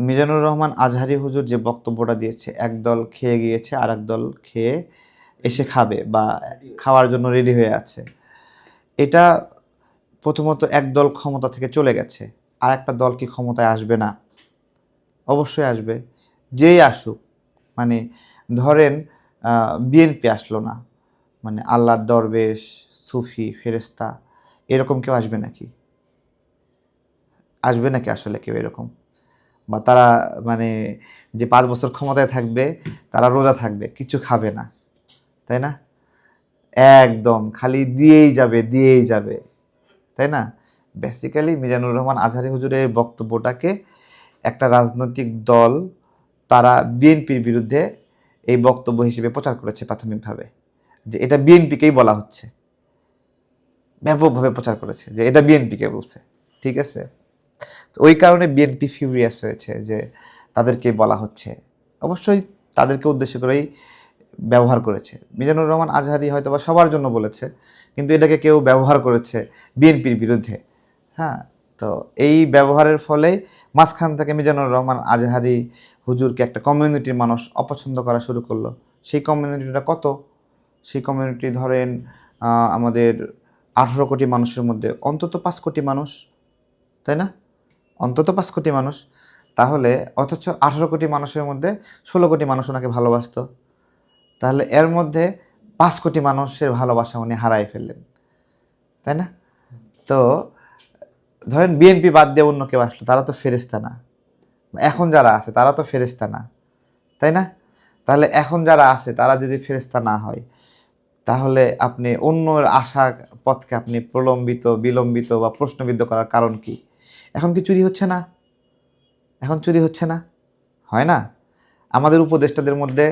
মিজানুর রহমান আজহারী হুজুর যে বক্তব্যটা দিয়েছে, একদল খেয়ে গিয়েছে আর একদল খেয়ে এসে খাবে বা খাওয়ার জন্য রেডি হয়ে আছে। এটা প্রথমত একদল ক্ষমতা থেকে চলে গেছে, আর একটা দল কি ক্ষমতায় আসবে না? অবশ্যই আসবে। যেই আসুক, মানে ধরেন বিএনপি আসলো না, মানে আল্লাহর দরবেশ, সুফি, ফেরেস্তা এরকম কেউ আসবে নাকি? আসবে নাকি আসলে কেউ এরকম? বা তারা মানে যে 5 বছর ক্ষমতায় থাকবে তারা রোজা থাকবে, কিছু খাবে না, তাই না? একদম খালি দিয়েই যাবে, দিয়েই যাবে, তাই না? বেসিক্যালি মিজানুর রহমান আজহারী হুজুরের বক্তব্যটাকে একটা রাজনৈতিক দল তারা বিএনপির বিরুদ্ধে এই বক্তব্য হিসেবে প্রচার করেছে প্রাথমিকভাবে, যে এটা বিএনপিকেই বলা হচ্ছে, ব্যাপকভাবে প্রচার করেছে যে এটা বিএনপিকে বলছে। ঠিক আছে, তো ওই কারণে বিএনপি ফিউরিয়াস হয়েছে যে তাদেরকে বলা হচ্ছে। অবশ্যই তাদেরকে উদ্দেশ্য করেই ব্যবহার করেছে। মিজানুর রহমান আজহারী হয়তো বা সবার জন্য বলেছে, কিন্তু এটাকে কেউ ব্যবহার করেছে বিএনপির বিরুদ্ধে। হ্যাঁ, তো এই ব্যবহারের ফলে মাঝখান থেকে মিজানুর রহমান আজহারী হুজুরকে একটা কমিউনিটির মানুষ অপছন্দ করা শুরু করলো। সেই কমিউনিটিটা কত? সেই কমিউনিটি ধরেন আমাদের 18 কোটি মানুষের মধ্যে অন্তত 5 কোটি মানুষ, তাই না? অন্তত 5 কোটি মানুষ। তাহলে অথচ 18 কোটি মানুষের মধ্যে 16 কোটি মানুষ ওনাকে ভালোবাসতো। তাহলে এর মধ্যে 5 কোটি মানুষের ভালোবাসা উনি হারাই ফেললেন, তাই না? তো ধরেন বিএনপি বাদ দিয়ে অন্য কেউ আসলো, তারা তো ফেরেশতা না। এখন যারা আছে তারা তো ফেরেশতা না, তাই না? তাহলে এখন যারা আছে তারা যদি ফেরেশতা না হয়, তাহলে আপনি অন্যর আশা পথকে আপনি প্রলম্বিত, বিলম্বিত বা প্রশ্নবিদ্ধ করার কারণ কি? এখন কি চুরি হচ্ছে না? এখন চুরি হচ্ছে না? হয় না? আমাদের উপদেষ্টাদের মধ্যে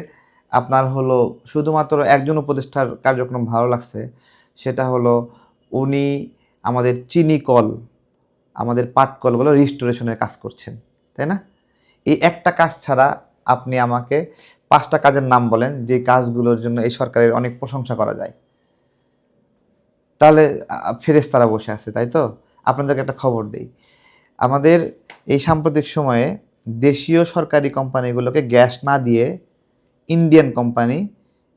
আপনার হলো শুধুমাত্র একজন উপদেষ্টার কার্যক্রম ভালো লাগছে, সেটা হলো উনি আমাদের চিনি কল, আমাদের পাট কলগুলো রিস্টোরেশনের কাজ করছেন, তাই না? এই একটা কাজ ছাড়া আপনি আমাকে 5টা কাজের নাম বলেন যে কাজগুলোর জন্য এই সরকারের অনেক প্রশংসা করা যায়। তাহলে ফেরেশতারা বসে আছে, তাই তো? আপনাদেরকে একটা খবর দেই, আমাদের এই সাম্প্রতিক সময়ে দেশীয় সরকারি কোম্পানিগুলোকে গ্যাস না দিয়ে ইন্ডিয়ান কোম্পানি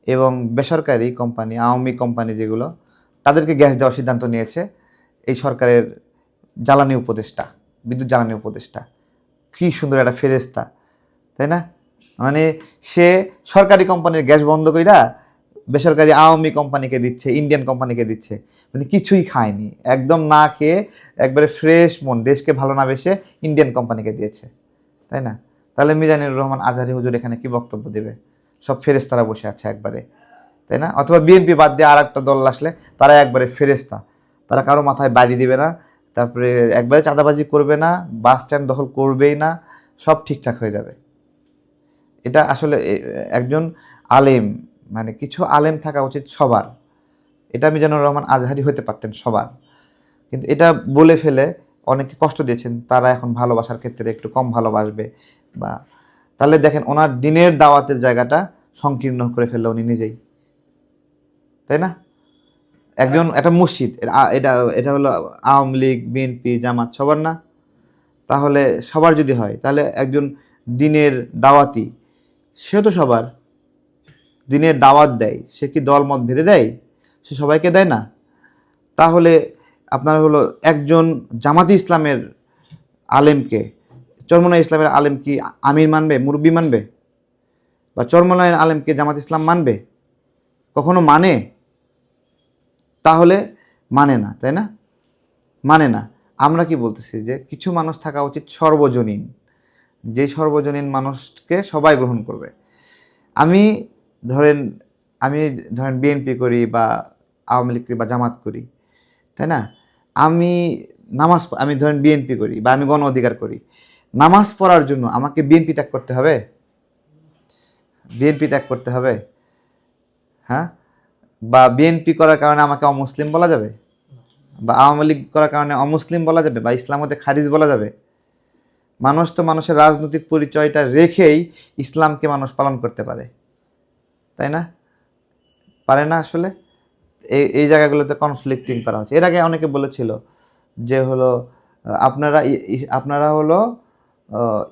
এবং বেসরকারি কোম্পানি, আওয়ামী কোম্পানি যেগুলো, তাদেরকে গ্যাস দেওয়ার সিদ্ধান্ত নিয়েছে এই সরকারের জ্বালানি উপদেষ্টা, বিদ্যুৎ জ্বালানি উপদেষ্টা। কী সুন্দর একটা ফেরেশতা, তাই না? মানে সে সরকারি কোম্পানির গ্যাস বন্ধ কইরা বেসরকারি আওয়ামী কোম্পানিকে দিচ্ছে, ইন্ডিয়ান কোম্পানিকে দিচ্ছে। মানে কিছুই খায়নি, একদম না খেয়ে একবারে ফ্রেশ মন, দেশকে ভালো না বেসে ইন্ডিয়ান কোম্পানিকে দিয়েছে, তাই না? তাহলে মিজানুর রহমান আজহারী হুজুর এখানে কি বক্তব্য দেবে? সব ফেরেশতারা বসে আছে একবারে, তাই না? অথবা বিএনপি বাদ দিয়ে আর একটা দল আসলে তারা একবারে ফেরেশতা, তারা কারো মাথায় বাড়ি দিবে না, তারপরে একবারে চাঁদাবাজি করবে না, বাস স্ট্যান্ড দখল করবেই না, সব ঠিকঠাক হয়ে যাবে। এটা আসলে একজন আলেম, মানে কিছু আলেম থাকা উচিত সবার। এটা মিজানুর রহমান আজহারী হতে পারতেন সবার, কিন্তু এটা বলে ফেলে অনেকে কষ্ট দিয়েছেন, তারা এখন ভালোবাসার ক্ষেত্রে একটু কম ভালোবাসবে। বা তাহলে দেখেন ওনার দিনের দাওয়াতের জায়গাটা সংকীর্ণ করে ফেললো উনি নিজেই, তাই না? একজন একটা মসজিদ, এটা এটা হলো আওয়ামী লীগ, বিএনপি, জামাত সবার না? তাহলে সবার যদি হয়, তাহলে একজন দিনের দাওয়াতি, সে তো সবার দিনের দাওয়াত দেয়, সে কি দল মত ভেদে দেয়? সে সবাইকে দেয় না? তাহলে আপনার হলো একজন জামাতি ইসলামের আলেমকে, চরমনাই ইসলামের আলেম কি আমির মানবে, মুরব্বী মানবে? বা চরমনাইয়ের আলেমকে জামাত ইসলাম মানবে? কখনো মানে? তাহলে মানে না, তাই না? মানে না। আমরা কি বলতেছি যে কিছু মানুষ থাকা উচিত সর্বজনীন, যে সর্বজনীন মানুষকে সবাই গ্রহণ করবে। আমি ধরেন আমি ধরেন বিএনপি করি বা আওয়ামী লীগ করি বা জামাত করি, তাই না? আমি আমি ধরেন বিএনপি করি বা আমি গণ অধিকার করি, নামাজ পড়ার জন্য আমাকে বিএনপি ত্যাগ করতে হবে? বিএনপি ত্যাগ করতে হবে? হ্যাঁ? বা বিএনপি করার কারণে আমাকে অমুসলিম বলা যাবে? বা আওয়ামী লীগ করার কারণে অমুসলিম বলা যাবে বা ইসলাম হতে খারিজ বলা যাবে? মানুষ তো মানুষের রাজনৈতিক পরিচয়টা রেখেই ইসলামকে মানুষ পালন করতে পারে, তাই না? পারে না আসলে? এই জায়গাগুলোতে কনফ্লিক্টিং করা হচ্ছে। এর আগে অনেকে বলেছিল যে হলো আপনারা আপনারা হলো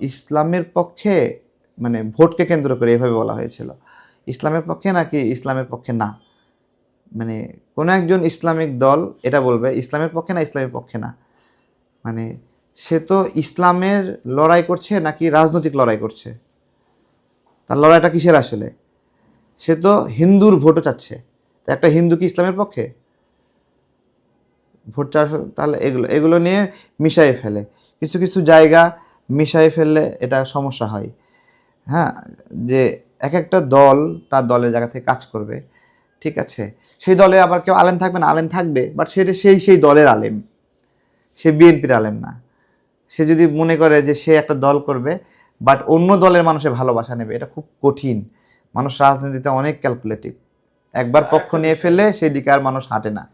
ইসলামের পক্ষে, মানে ভোটকে কেন্দ্র করে এভাবে বলা হয়েছিল, ইসলামের পক্ষে নাকি ইসলামের পক্ষে না। মানে কোনো একজন ইসলামিক দল এটা বলবে ইসলামের পক্ষে না ইসলামের পক্ষে না, মানে সে তো ইসলামের লড়াই করছে নাকি রাজনৈতিক লড়াই করছে, তার লড়াইটা কিসের আসলে? সে তো হিন্দুর ভোটও চাচ্ছে, তো একটা হিন্দু কি ইসলামের পক্ষে? ভোট চাষ, তাহলে এগুলো এগুলো নিয়ে মিশাই ফেলে, কিছু কিছু জায়গা মিশাই ফেললে এটা সমস্যা হয়। হ্যাঁ, যে এক একটা দল তার দলের জায়গা থেকে কাজ করবে, ঠিক আছে, সেই দলে আবার কেউ আলেম থাকবে না, আলেম থাকবে, বাট সেটা সেই দলের আলেম, সে বিএনপির আলেম না। সে যদি মনে করে যে সে একটা দল করবে বাট অন্য দলের মানুষের ভালোবাসা নেবে, এটা খুব কঠিন। মানুষ রাজনীতিতে অনেক ক্যালকুলেটিভ, একবার পক্ষ নিয়ে ফেললে সেই দিকে আর মানুষ হাঁটে না।